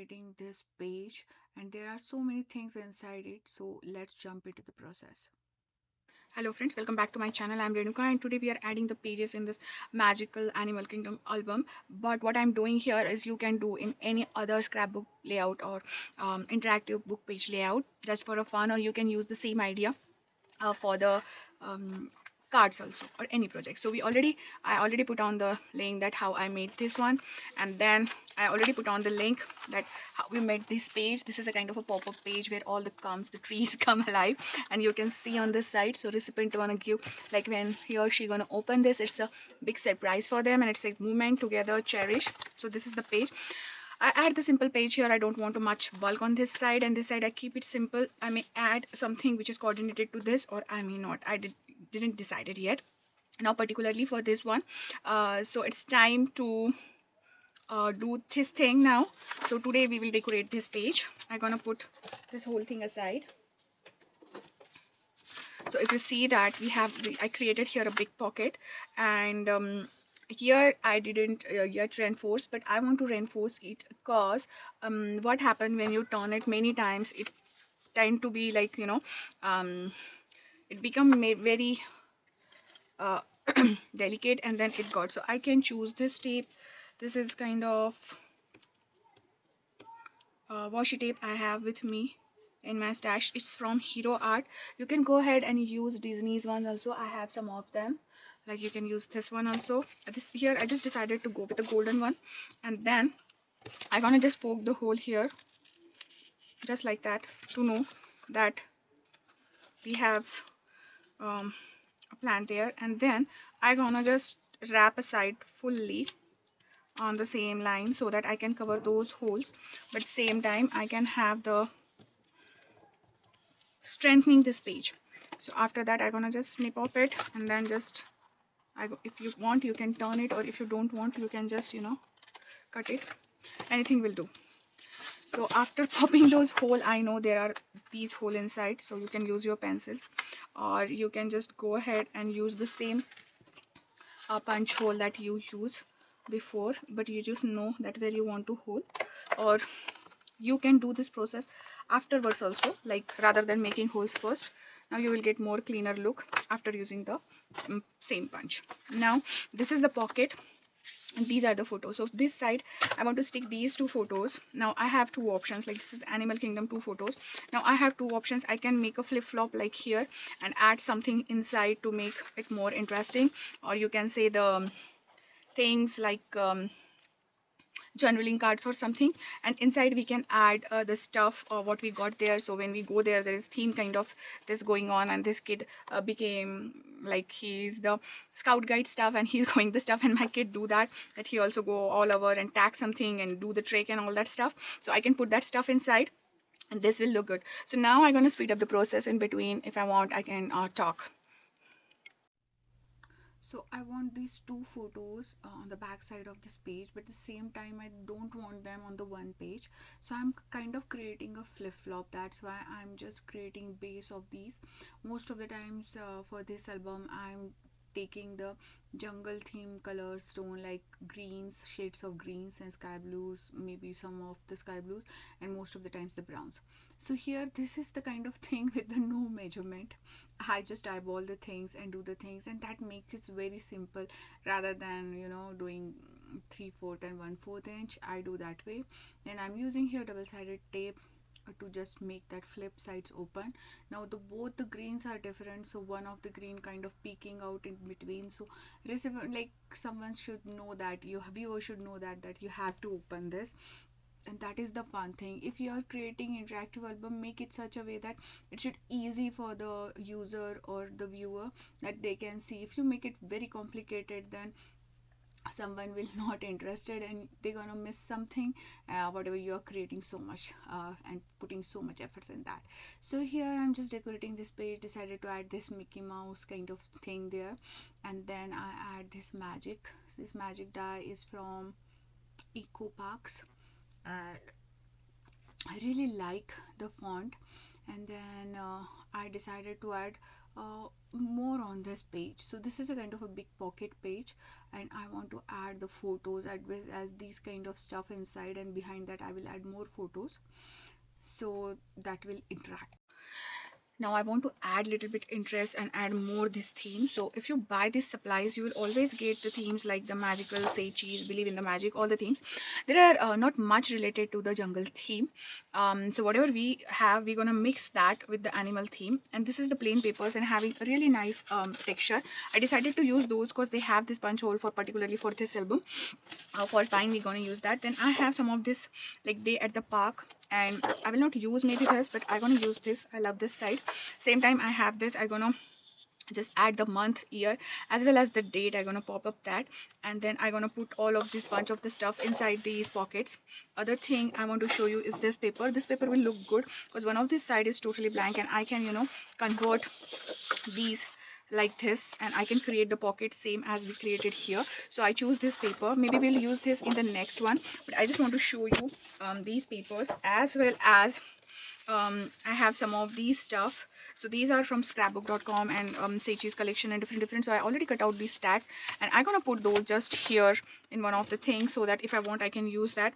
creating this page, and there are so many things inside it, so let's jump into the process. Hello friends, welcome back to my channel. I'm Renuka and today we are adding the pages in this magical Animal Kingdom album. But what I'm doing here is you can do in any other scrapbook layout or interactive book page layout just for a fun, or you can use the same idea for the um, cards also or any project. So I already put on the link that how I made this one, and then I already put on the link that how we made this page. This is a kind of a pop-up page where all the trees come alive, and you can see on this side. So recipient wanna give, like when he or she gonna open this, it's a big surprise for them, and it's like movement together cherish. So this is the page. I add the simple page here. I don't want too much bulk on this side, and this side I keep it simple. I may add something which is coordinated to this, or I may not. Didn't decide it yet. Now particularly for this one, so it's time to do this thing now. So today we will decorate this page. I'm gonna put this whole thing aside. So if you see that I created here a big pocket, and here I didn't yet reinforce, but I want to reinforce it because what happened when you turn it many times, it tend to be like, it become very uh, delicate, and then it got, so I can choose this tape. This is kind of washi tape I have with me in my stash. It's from Hero Art. You can go ahead and use Disney's ones also. I have some of them. Like you can use this one also. This here I just decided to go with the golden one, and then I'm gonna just poke the hole here just like that to know that we have a plant there, and then I'm gonna just wrap aside fully on the same line so that I can cover those holes, but same time I can have the strengthening this page. So after that I'm gonna just snip off it, and then just if you want you can turn it, or if you don't want you can just cut it. Anything will do. So after popping those hole, I know there are these hole inside, so you can use your pencils, or you can just go ahead and use the same punch hole that you use before, but you just know that where you want to hole, or you can do this process afterwards also, like rather than making holes first. Now you will get more cleaner look after using the same punch. Now this is the pocket, and these are the photos. So this side I want to stick these two photos. Now I have two options, like this is Animal Kingdom 2 photos. Now I have two options. I can make a flip-flop like here and add something inside to make it more interesting, or you can say the things like journaling cards or something, and inside we can add the stuff or what we got there. So when we go there, there is theme kind of this going on, and this kid became like he's the scout guide stuff, and he's going the stuff, and my kid do that he also go all over and tag something and do the trick and all that stuff. So I can put that stuff inside, and this will look good. So now I'm going to speed up the process. In between, if I want, I can talk. So I want these two photos on the back side of this page, but at the same time I don't want them on the one page. So I'm kind of creating a flip-flop. That's why I'm just creating base of these. Most of the times for this album I'm taking the jungle theme color stone, like greens, shades of greens and sky blues, maybe some of the sky blues, and most of the times the browns. So here this is the kind of thing with the no measurement. I just eyeball the things and do the things, and that makes it very simple rather than doing 3/4 and 1/4 inch. I do that way, and I'm using here double-sided tape to just make that flip sides open. Now the both the greens are different, so one of the green kind of peeking out in between. So like someone should know that your viewer should know that you have to open this, and that is the fun thing. If you are creating interactive album, make it such a way that it should easy for the user or the viewer, that they can see. If you make it very complicated, then someone will not interested and they're gonna miss something, whatever you are creating so much and putting so much efforts in that. So here I'm just decorating this page, decided to add this Mickey Mouse kind of thing there, and then I add this magic die is from Eco Parks, and I really like the font, and then I decided to add more on this page. So this is a kind of a big pocket page, and I want to add the photos as these kind of stuff inside, and behind that I will add more photos so that will interact. Now I want to add little bit interest and add more this theme. So if you buy these supplies, you will always get the themes like the magical, say cheese, believe in the magic, all the themes. There are not much related to the jungle theme. So whatever we have, we're gonna mix that with the animal theme. And this is the plain papers and having a really nice texture. I decided to use those because they have this punch hole for particularly for this album. For spine we're gonna use that. Then I have some of this like day at the park, and I will not use maybe this, but I'm gonna use this. I love this side. Same time I have this, I'm gonna just add the month, year, as well as the date. I'm gonna pop up that, and then I'm gonna put all of this bunch of the stuff inside these pockets. Other thing I want to show you is this paper. This paper will look good because one of this side is totally blank, and I can, you know, convert these like this, and I can create the pocket same as we created here. So I choose this paper. Maybe we'll use this in the next one, but I just want to show you these papers, as well as I have some of these stuff. So these are from scrapbook.com and Seichi's collection and different. So I already cut out these tags, and I'm gonna put those just here in one of the things so that if I want I can use that.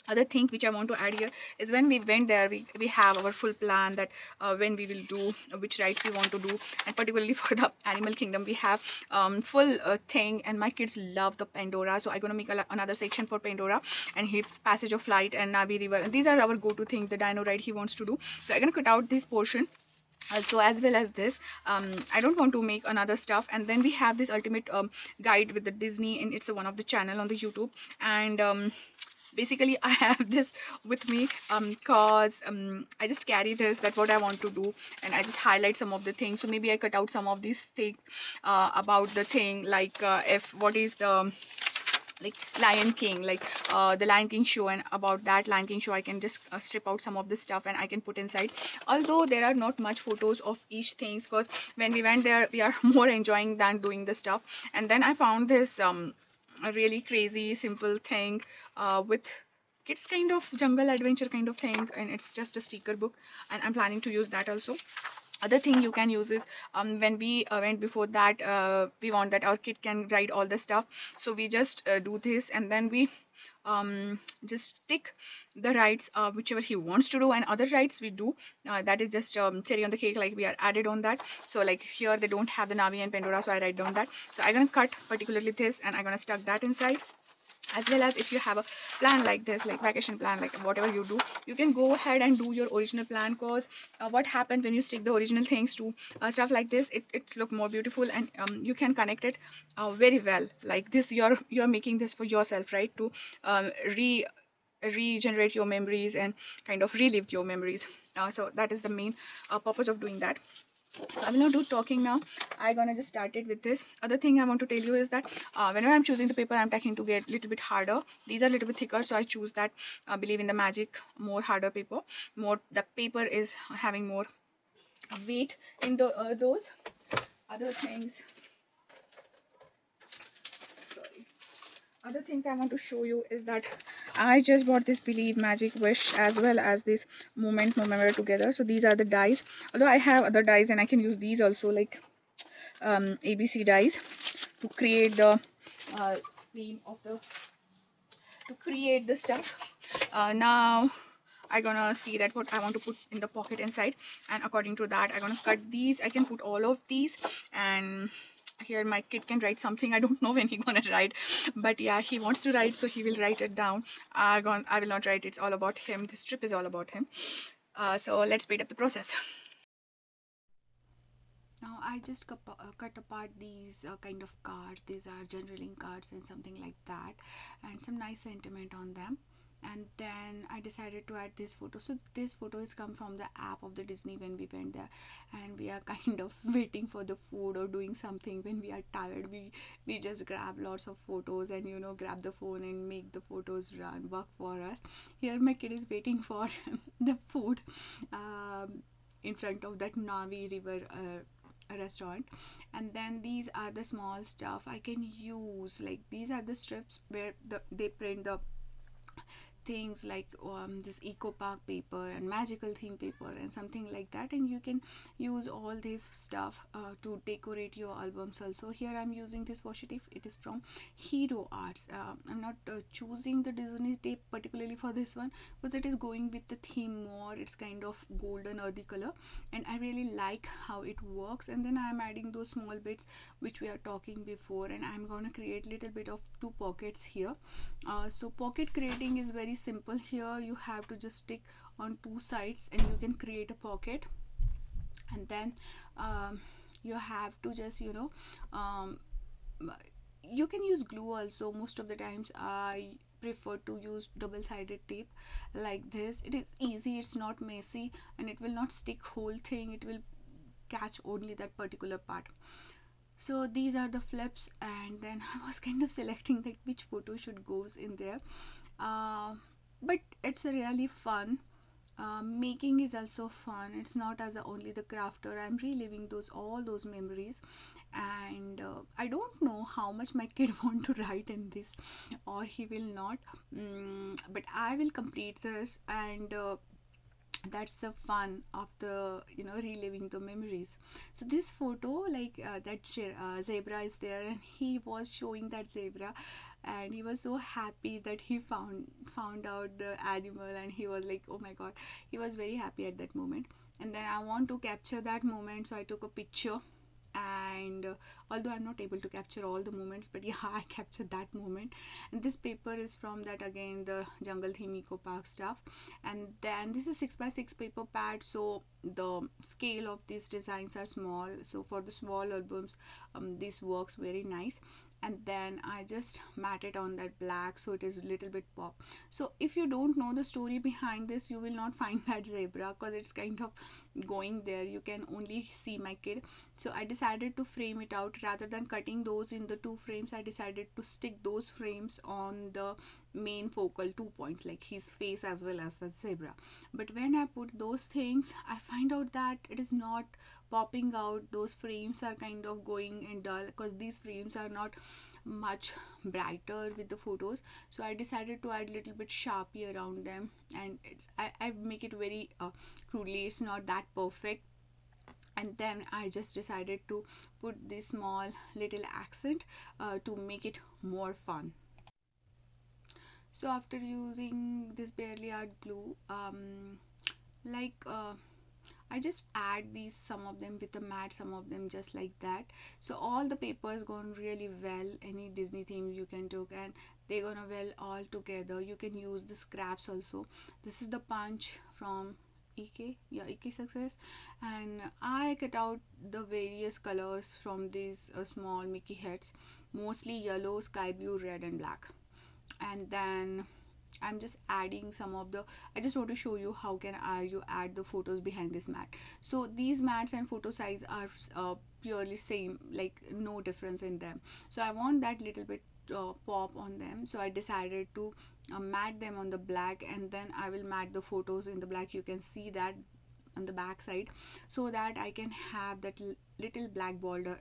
Other thing which I want to add here is when we went there, we have our full plan that when we will do which rides we want to do, and particularly for the animal kingdom we have full thing, and my kids love the Pandora, so I'm gonna make another section for Pandora and his Passage of Light and Navi River, and these are our go-to thing, the dino ride he wants to do. So I'm gonna cut out this portion also, as well as this. I don't want to make another stuff. And then we have this ultimate guide with the Disney, and it's one of the channel on the YouTube. And basically I have this with me cause I just carry this, that what I want to do, and I just highlight some of the things. So maybe I cut out some of these things about the thing, like if what is the like Lion King, like the Lion King show, and about that Lion King show I can just strip out some of this stuff and I can put inside. Although there are not much photos of each things, because when we went there we are more enjoying than doing the stuff. And then I found this a really crazy simple thing with kids kind of jungle adventure kind of thing, and it's just a sticker book, and I'm planning to use that also. Other thing you can use is when we went before that, we want that our kid can ride all the stuff, so we just do this, and then we just stick the rides whichever he wants to do, and other rides we do that is just cherry on the cake, like we are added on that. So like here they don't have the Navi and Pandora, so I write down that. So I'm gonna cut particularly this, and I'm gonna stuck that inside. As well as if you have a plan like this, like vacation plan, like whatever you do, you can go ahead and do your original plan, because what happens when you stick the original things to stuff like this, it's look more beautiful, and you can connect it very well. Like this, you're making this for yourself, right, to regenerate your memories and kind of relive your memories. So that is the main purpose of doing that. So I will not do talking now. I'm gonna just start it with this. Other thing I want to tell you is that whenever I'm choosing the paper, I'm taking to get a little bit harder. These are a little bit thicker, so I choose that believe in the magic, more harder paper. More the paper is having more weight in the those other things. Sorry. Other things I want to show you is that I just bought this believe magic wish as well as this moment remember together. So these are the dies, although I have other dies and I can use these also, like ABC dies to create the theme of the stuff. Now I'm gonna see that what I want to put in the pocket inside, and according to that I'm gonna cut these. I can put all of these, and here my kid can write something. I don't know when he's gonna write, but yeah, he wants to write, so he will write it down. I will not write. It's all about him. This trip is all about him. So let's speed up the process. Now I just cut apart these kind of cards. These are generaling cards and something like that, and some nice sentiment on them. And then I decided to add this photo. So this photo is come from the app of the Disney when we went there, and we are kind of waiting for the food or doing something. When we are tired, we just grab lots of photos and grab the phone and make the photos work for us. Here my kid is waiting for the food in front of that Navi River a restaurant. And then these are the small stuff I can use, like these are the strips where they print the things like this eco park paper and magical theme paper and something like that, and you can use all this stuff to decorate your albums also. Here I'm using this washi tape. It is from Hero Arts. I'm not choosing the Disney tape particularly for this one because it is going with the theme more. It's kind of golden earthy color, and I really like how it works. And then I'm adding those small bits which we are talking before, and I'm gonna create little bit of two pockets here. So pocket creating is very simple. Here you have to just stick on two sides and you can create a pocket. And then you have to just you can use glue also. Most of the times I prefer to use double-sided tape like this. It is easy, it's not messy, and it will not stick whole thing. It will catch only that particular part. So these are the flips, and then I was kind of selecting that which photo should goes in there. uh, but it's a really fun. Making is also fun. It's not as only the crafter. I'm reliving those all those memories, and I don't know how much my kid want to write in this, or he will not. But I will complete this, and that's the fun of the reliving the memories. So this photo, like zebra is there, and he was showing that zebra, and he was so happy that he found out the animal, and he was like, oh my god, he was very happy at that moment. And then I want to capture that moment, so I took a picture. And although I'm not able to capture all the moments, but yeah, I captured that moment. And this paper is from that, again, the jungle theme eco park stuff. And then this is 6 by 6 paper pad, so the scale of these designs are small, so for the small albums this works very nice. And then I just mat it on that black, so it is a little bit pop. So if you don't know the story behind this, you will not find that zebra because it's kind of going there. You can only see my kid. So I decided to frame it out rather than cutting those in the two frames. I decided to stick those frames on the main focal 2 points, like his face as well as the zebra. But when I put those things, I find out that it is not popping out. Those frames are kind of going and dull because these frames are not much brighter with the photos. So I decided to add a little bit sharpie around them, and I make it very crudely. It's not that perfect. And then I just decided to put this small little accent to make it more fun. So after using this barely art glue, like I just add these, some of them with a mat, some of them just like that. So all the papers gone really well. Any Disney theme you can take, and they gonna well all together. You can use the scraps also. This is the punch from EK Success, and I cut out the various colors from these small Mickey heads, mostly yellow, sky blue, red, and black. And then I'm just adding some of the, I just want to show you how can you add the photos behind this mat. So these mats and photo size are purely same, like no difference in them. So I want that little bit pop on them, so I decided to mat them on the black, and then I will mat the photos in the black. You can see that on the back side, so that I can have that little black border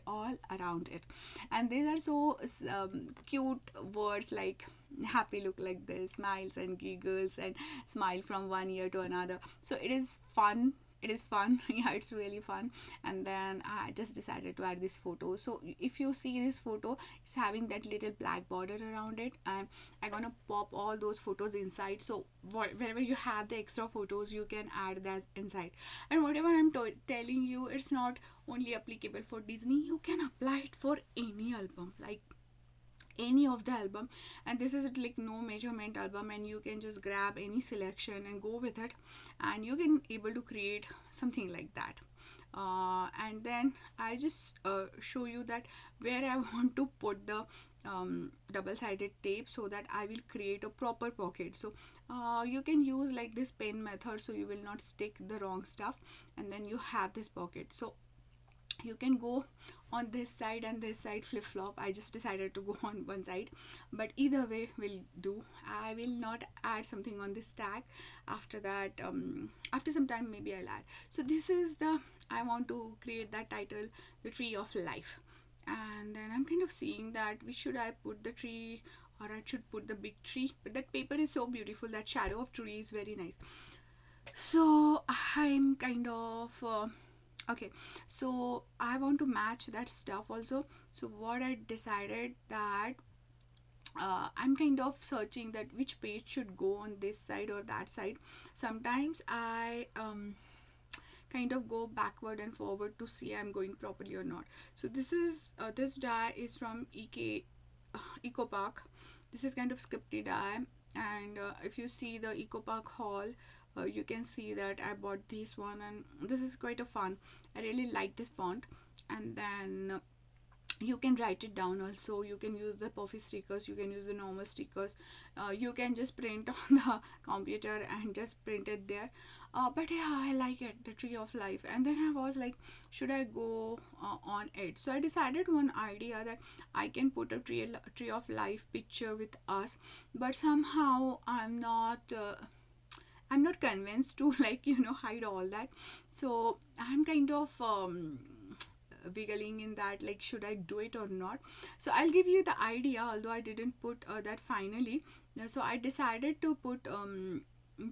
all around it. And these are so cute words like happy look like this, smiles and giggles, and smile from one ear to another. So it is fun. It is fun. Yeah, it's really fun. And then I just decided to add this photo. So if you see this photo, it's having that little black border around it, and I'm gonna pop all those photos inside. So wherever you have the extra photos, you can add that inside. And whatever I'm telling you, it's not only applicable for Disney. You can apply it for any album, like any of the album. And this is like no measurement album, and you can just grab any selection and go with it, and you can able to create something like that. And then I just show you that where I want to put the double-sided tape, so that I will create a proper pocket. So you can use like this pen method, so you will not stick the wrong stuff, and then you have this pocket. So you can go on this side and this side, flip-flop. I just decided to go on one side, but either way will do. I will not add something on this tag. After that, after some time maybe I'll add. So this is the, I want to create that title, the Tree of Life. And then I'm kind of seeing that which should I put the tree or I should put the big tree. But that paper is so beautiful. That shadow of tree is very nice. So I'm kind of okay. So I want to match that stuff also. So what I decided that I'm kind of searching that which page should go on this side or that side. Sometimes I kind of go backward and forward to see I'm going properly or not. So this die is from Eco Park. This is kind of scripty die, and if you see the Eco Park haul, you can see that I bought this one, and this is quite a fun. I really like this font. And then you can write it down also. You can use the puffy stickers, you can use the normal stickers, you can just print on the computer and just print it there. But yeah, I like it, the tree of life. And then I was like, should I go on it? So I decided one idea that I can put a tree of life picture with us, but somehow I'm not convinced to like hide all that. So I'm kind of wiggling in that, like should I do it or not. So I'll give you the idea, although I didn't put that finally. So I decided to put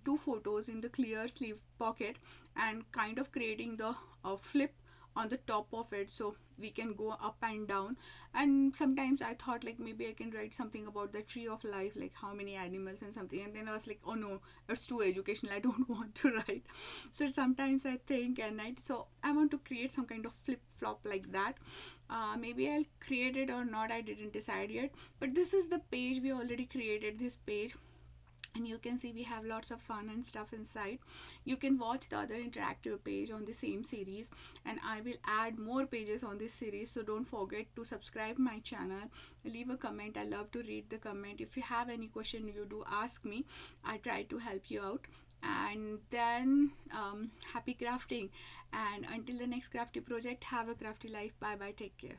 two photos in the clear sleeve pocket and kind of creating the flip on the top of it, so we can go up and down. And sometimes I thought like maybe I can write something about the tree of life, like how many animals and something, and then I was like, oh no, it's too educational, I don't want to write. So sometimes I think at night, so I want to create some kind of flip flop like that. Maybe I'll create it or not, I didn't decide yet. But this is the page we already created, this page, and you can see we have lots of fun and stuff inside. You can watch the other interactive page on the same series, and I will add more pages on this series. So don't forget to subscribe my channel, leave a comment. I love to read the comment. If you have any question, you do ask me, I try to help you out. And then happy crafting, and until the next crafty project, have a crafty life. Bye bye, take care.